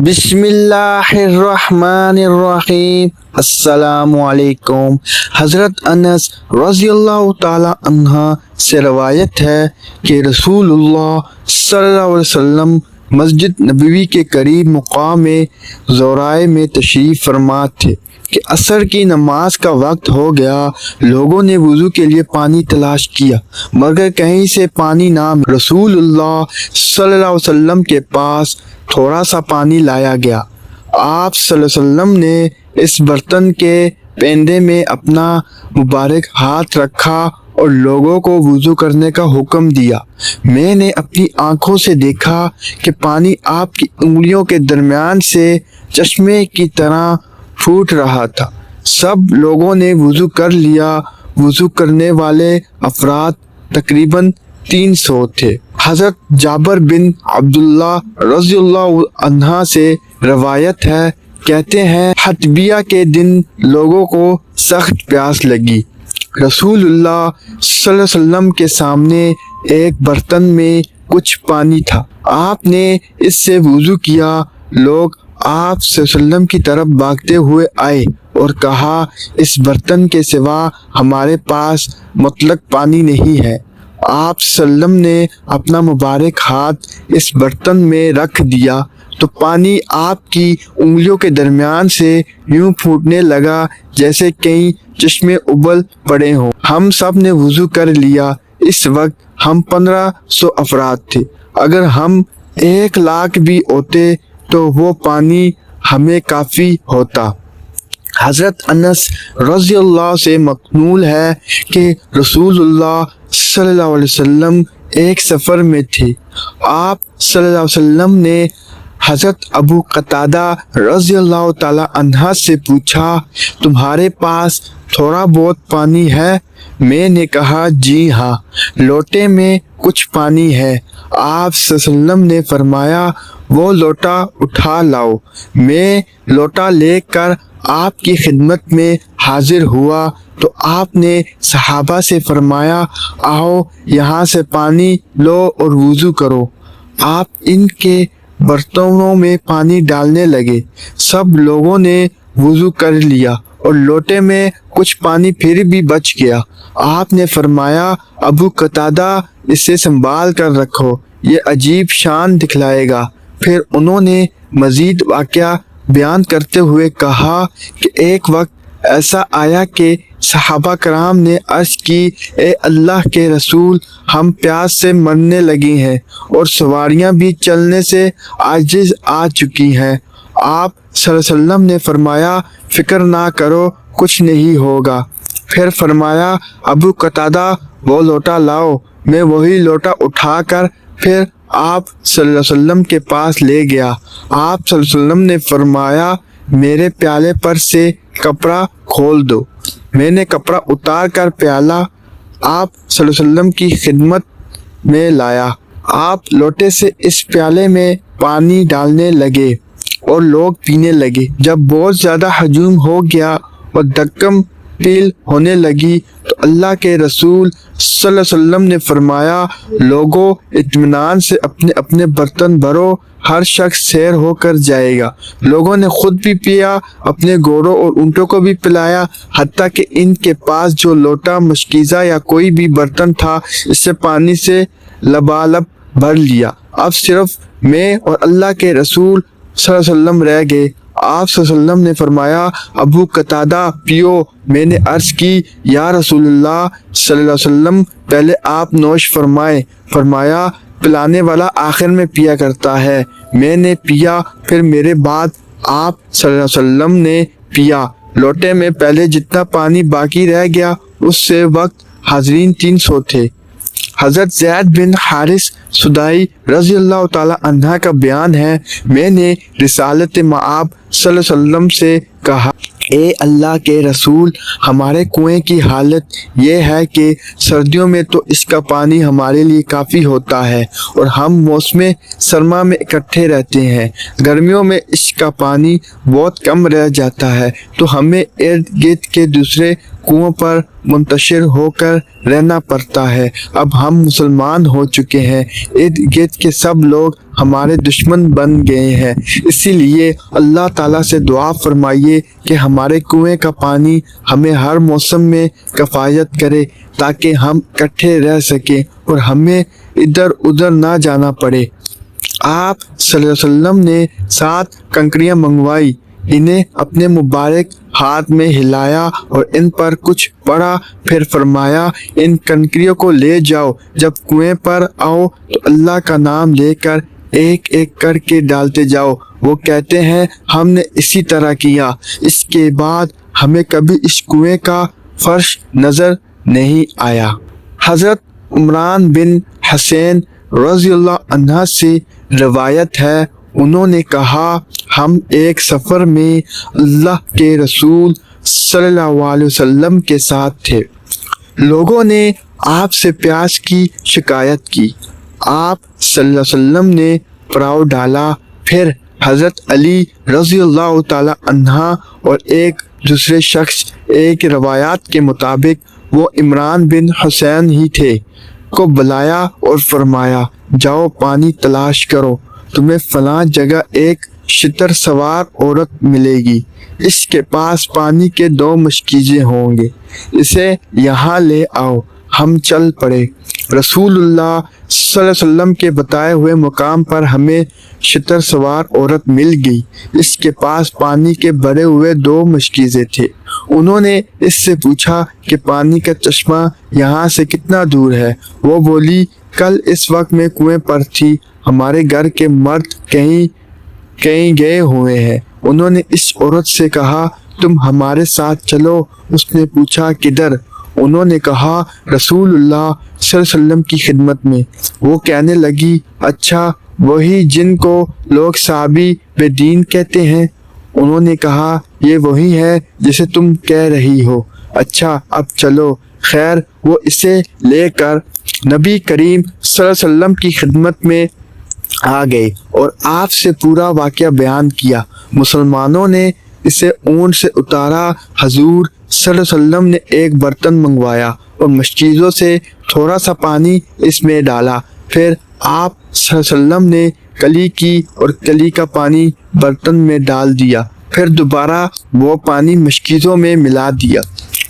بسم اللہ الرحمن الرحیم۔ السلام علیکم۔ حضرت انس رضی اللہ تعالی عنہ سے روایت ہے کہ رسول اللہ صلی اللہ علیہ وسلم مسجد نبوی کے قریب مقام زورائے میں تشریف فرما تھے کہ عصر کی نماز کا وقت ہو گیا۔ لوگوں نے وضو کے لیے پانی تلاش کیا مگر کہیں سے پانی نہ ملا۔ رسول اللہ صلی اللہ علیہ وسلم کے پاس تھوڑا سا پانی لایا گیا۔ آپ صلی اللہ علیہ وسلم نے اس برتن کے پیندے میں اپنا مبارک ہاتھ رکھا اور لوگوں کو وضو کرنے کا حکم دیا۔ میں نے اپنی آنکھوں سے دیکھا کہ پانی آپ کی انگلیوں کے درمیان سے چشمے کی طرح پھوٹ رہا تھا۔ سب لوگوں نے وضو کر لیا۔ وضو کرنے والے افراد تقریباً 300 تھے۔ حضرت جابر بن عبداللہ رضی اللہ عنہ سے روایت ہے، کہتے ہیں حدیبیہ کے دن لوگوں کو سخت پیاس لگی۔ رسول اللہ صلی اللہ علیہ وسلم کے سامنے ایک برتن میں کچھ پانی تھا۔ آپ نے اس سے وضو کیا۔ لوگ آپ صلی اللہ علیہ وسلم کی طرف بھاگتے ہوئے آئے اور کہا، اس برتن کے سوا ہمارے پاس مطلق پانی نہیں ہے۔ آپ صلی اللہ علیہ وسلم نے اپنا مبارک ہاتھ اس برتن میں رکھ دیا تو پانی آپ کی انگلیوں کے درمیان سے یوں پھوٹنے لگا جیسے کئی چشمے ابل پڑے ہوں۔ ہم سب نے وضو کر لیا۔ اس وقت ہم 1500 افراد تھے۔ اگر ہم 1,00,000 بھی ہوتے تو وہ پانی ہمیں کافی ہوتا۔ حضرت انس رضی اللہ سے منقول ہے کہ رسول اللہ صلی اللہ علیہ وسلم ایک سفر میں تھے۔ آپ صلی اللہ علیہ وسلم نے حضرت ابو قتادہ رضی اللہ تعالی عنہ سے پوچھا، تمہارے پاس تھوڑا بہت پانی ہے؟ میں نے کہا، جی ہاں، لوٹے میں کچھ پانی ہے۔ آپ صلی اللہ علیہ وسلم نے فرمایا، وہ لوٹا اٹھا لاؤ۔ میں لوٹا لے کر آپ کی خدمت میں حاضر ہوا تو آپ نے صحابہ سے فرمایا، آؤ یہاں سے پانی لو اور وضو کرو۔ آپ ان کے برتنوں میں پانی ڈالنے لگے۔ سب لوگوں نے وضو کر لیا اور لوٹے میں کچھ پانی پھر بھی بچ گیا۔ آپ نے فرمایا، ابو قتادہ اسے سنبھال کر رکھو، یہ عجیب شان دکھلائے گا۔ پھر انہوں نے مزید واقعہ بیان کرتے ہوئے کہا کہ ایک وقت ایسا آیا کہ صحابہ کرام نے عرض کی، اے اللہ کے رسول، ہم پیاس سے مرنے لگے ہیں اور سواریاں بھی چلنے سے عاجز آ چکی ہیں۔ آپ صلی اللہ علیہ وسلم نے فرمایا، فکر نہ کرو، کچھ نہیں ہوگا۔ پھر فرمایا، ابو قتادہ وہ لوٹا لاؤ۔ میں وہی لوٹا اٹھا کر پھر آپ صلی اللہ علیہ وسلم کے پاس لے گیا۔ آپ صلی اللہ علیہ وسلم نے فرمایا، میرے پیالے پر سے کپڑا کھول دو۔ میں نے کپڑا اتار کر پیالہ آپ صلی اللہ علیہ وسلم کی خدمت میں لایا۔ آپ لوٹے سے اس پیالے میں پانی ڈالنے لگے اور لوگ پینے لگے۔ جب بہت زیادہ ہجوم ہو گیا اور دکم پیل ہونے لگی تو اللہ کے رسول صلی اللہ علیہ وسلم نے فرمایا، لوگوں اطمینان سے اپنے اپنے برتن بھرو، ہر شخص سیر ہو کر جائے گا۔ لوگوں نے خود بھی پیا، اپنے گھوڑوں اور اونٹوں کو بھی پلایا، حتیٰ کہ ان کے پاس جو لوٹا، مشکیزہ یا کوئی بھی برتن تھا، اس سے پانی سے لبالب بھر لیا۔ اب صرف میں اور اللہ کے رسول صلی اللہ علیہ وسلم رہ گئے۔ آپ صلی اللہ علیہ وسلم نے فرمایا، ابو قتادہ پیو۔ میں نے عرض کی، یا رسول اللہ صلی اللہ علیہ وسلم، پہلے آپ نوش فرمائے۔ فرمایا، پلانے والا آخر میں پیا کرتا ہے۔ میں نے پیا، پھر میرے بعد آپ صلی اللہ علیہ وسلم نے پیا۔ لوٹے میں پہلے جتنا پانی باقی رہ گیا اس سے وقت حاضرین 300 تھے۔ حضرت زید بن حارث سدائی رضی اللہ تعالی عنہ کا بیان ہے، میں نے رسالت مآب صلی اللہ علیہ وسلم سے کہا، اے اللہ کے رسول، ہمارے کنویں کی حالت یہ ہے کہ سردیوں میں تو اس کا پانی ہمارے لیے کافی ہوتا ہے اور ہم موسم سرما میں اکٹھے رہتے ہیں، گرمیوں میں اس کا پانی بہت کم رہ جاتا ہے تو ہمیں ارد گرد کے دوسرے کنووں پر منتشر ہو کر رہنا پڑتا ہے۔ اب ہم مسلمان ہو چکے ہیں، ارد گرد کے سب لوگ ہمارے دشمن بن گئے ہیں، اسی لیے اللہ تعالیٰ سے دعا فرمائیے کہ ہمارے کنویں کا پانی ہمیں ہر موسم میں کفایت کرے تاکہ ہم اکٹھے رہ سکیں اور ہمیں ادھر ادھر نہ جانا پڑے۔ آپ صلی اللہ علیہ وسلم نے 7 کنکریاں منگوائی، انہیں اپنے مبارک ہاتھ میں ہلایا اور ان پر کچھ پڑا، پھر فرمایا ان کنکریوں کو لے جاؤ، جب کنویں پر آؤ تو اللہ کا نام لے کر ایک ایک کر کے ڈالتے جاؤ۔ وہ کہتے ہیں ہم نے اسی طرح کیا، اس کے بعد ہمیں کبھی اس کنویں کا فرش نظر نہیں آیا۔ حضرت عمران بن حسین رضی اللہ عنہ سے روایت ہے، انہوں نے کہا ہم ایک سفر میں اللہ کے رسول صلی اللہ علیہ وسلم کے ساتھ تھے، لوگوں نے آپ سے پیاس کی شکایت کی، آپ صلی اللہ علیہ وسلم نے پڑاؤ ڈالا، پھر حضرت علی رضی اللہ تعالی عنہ اور ایک دوسرے شخص، ایک روایات کے مطابق وہ عمران بن حسین ہی تھے، کو بلایا اور فرمایا جاؤ پانی تلاش کرو، تمہیں فلاں جگہ ایک شتر سوار عورت ملے گی، اس کے پاس پانی کے 2 مشکیزیں ہوں گے، اسے یہاں لے آؤ۔ ہم چل پڑے، رسول اللہ صلی اللہ علیہ وسلم کے بتائے ہوئے مقام پر ہمیں شتر سوار عورت مل گئی، اس کے پاس پانی کے بھرے ہوئے 2 مشکیزیں تھے۔ انہوں نے اس سے پوچھا کہ پانی کا چشمہ یہاں سے کتنا دور ہے؟ وہ بولی کل اس وقت میں کنویں پر تھی، ہمارے گھر کے مرد کہیں گئے ہوئے ہیں۔ انہوں نے اس عورت سے کہا تم ہمارے ساتھ چلو۔ اس نے پوچھا کدھر؟ انہوں نے کہا رسول اللہ صلی اللہ علیہ وسلم کی خدمت میں۔ وہ کہنے لگی اچھا وہی جن کو لوگ صحابی بے دین کہتے ہیں؟ انہوں نے کہا یہ وہی ہے جسے تم کہہ رہی ہو۔ اچھا اب چلو۔ خیر وہ اسے لے کر نبی کریم صلی اللہ علیہ وسلم کی خدمت میں آ گئے اور آپ سے پورا واقعہ بیان کیا۔ مسلمانوں نے اسے اونٹ سے اتارا، حضور صلی اللہ علیہ وسلم نے ایک برتن منگوایا اور مشکیزوں سے تھوڑا سا پانی اس میں ڈالا، پھر آپ صلی اللہ علیہ وسلم نے کلی کی اور کلی کا پانی برتن میں ڈال دیا، پھر دوبارہ وہ پانی مشکیزوں میں ملا دیا،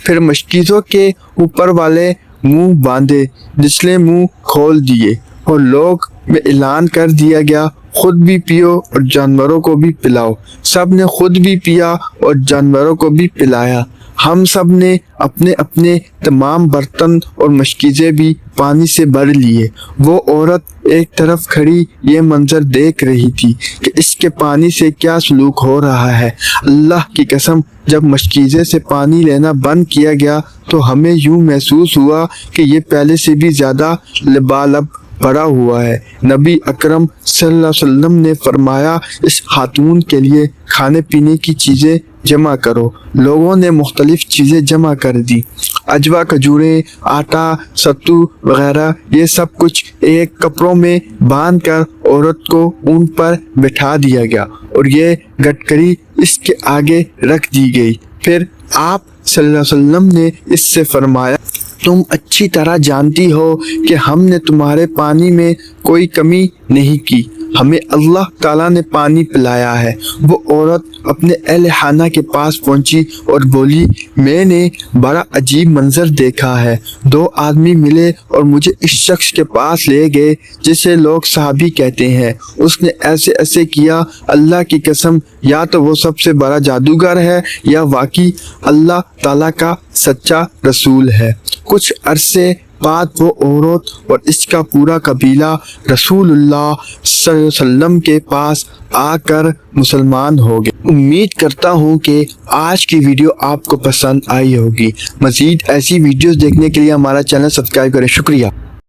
پھر مشکیزوں کے اوپر والے منہ باندھے، نچلے منہ کھول دیے اور لوگ میں اعلان کر دیا گیا خود بھی پیو اور جانوروں کو بھی پلاؤ۔ سب نے خود بھی پیا اور جانوروں کو بھی پلایا۔ ہم سب نے اپنے اپنے تمام برتن اور مشکیزیں بھی پانی سے بھر لیے۔ وہ عورت ایک طرف کھڑی یہ منظر دیکھ رہی تھی کہ اس کے پانی سے کیا سلوک ہو رہا ہے۔ اللہ کی قسم جب مشکیزے سے پانی لینا بند کیا گیا تو ہمیں یوں محسوس ہوا کہ یہ پہلے سے بھی زیادہ لبالب بھرا ہوا ہے۔ نبی اکرم صلی اللہ علیہ وسلم نے فرمایا اس خاتون کے لیے کھانے پینے کی چیزیں جمع کرو۔ لوگوں نے مختلف چیزیں جمع کر دی، اجوا، کھجوریں، آٹا، ستو وغیرہ، یہ سب کچھ ایک کپڑوں میں باندھ کر عورت کو اونٹ پر بٹھا دیا گیا اور یہ گٹکری اس کے آگے رکھ دی گئی۔ پھر آپ صلی اللہ علیہ وسلم نے اس سے فرمایا تم اچھی طرح جانتی ہو کہ ہم نے تمہارے پانی میں کوئی کمی نہیں کی، ہمیں اللہ تعالیٰ نے پانی پلایا ہے۔ وہ عورت اپنے اہل خانہ کے پاس پہنچی اور بولی میں نے بڑا عجیب منظر دیکھا ہے، 2 آدمی ملے اور مجھے اس شخص کے پاس لے گئے جسے لوگ صحابی کہتے ہیں، اس نے ایسے ایسے کیا، اللہ کی قسم یا تو وہ سب سے بڑا جادوگر ہے یا واقعی اللہ تعالیٰ کا سچا رسول ہے۔ کچھ عرصے بعد وہ عورت اور اس کا پورا قبیلہ رسول اللہ صلی اللہ علیہ وسلم کے پاس آ کر مسلمان ہو گئے۔ امید کرتا ہوں کہ آج کی ویڈیو آپ کو پسند آئی ہوگی۔ مزید ایسی ویڈیوز دیکھنے کے لیے ہمارا چینل سبسکرائب کریں۔ شکریہ۔